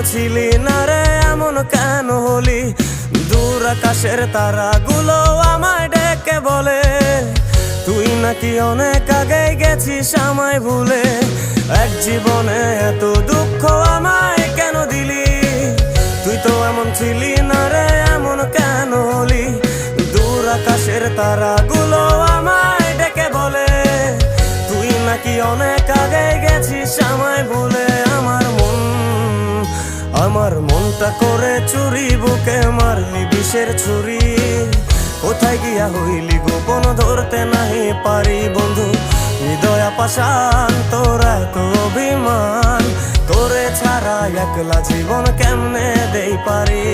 ছিলি না রে এমন কেন হলি? দূর আকাশের তারাগুলো আমায় ডেকে বলে তুই নাকি অনেক আগে গেছিস আমায় ভুলে। এক জীবনে এত দুঃখ আমায় কেন দিলি? তুই তো এমন ছিলি না রে এমন কেন হলি? দূর আকাশের তারাগুলো আমায় ডেকে বলে তুই নাকি অনেক আগে গেছিস আমায় ভুলে। আমার মনটা করে চুরি, বুকে মারলি বিষের ছুরি। কোথায় গিয়া হইলি গোপন ধরতে নাহি পারি বন্ধু। হৃদয় পাষাণ তোর এত অভিমান, তোরে ছাড়া একলা জীবন কেমনে দেই পারি।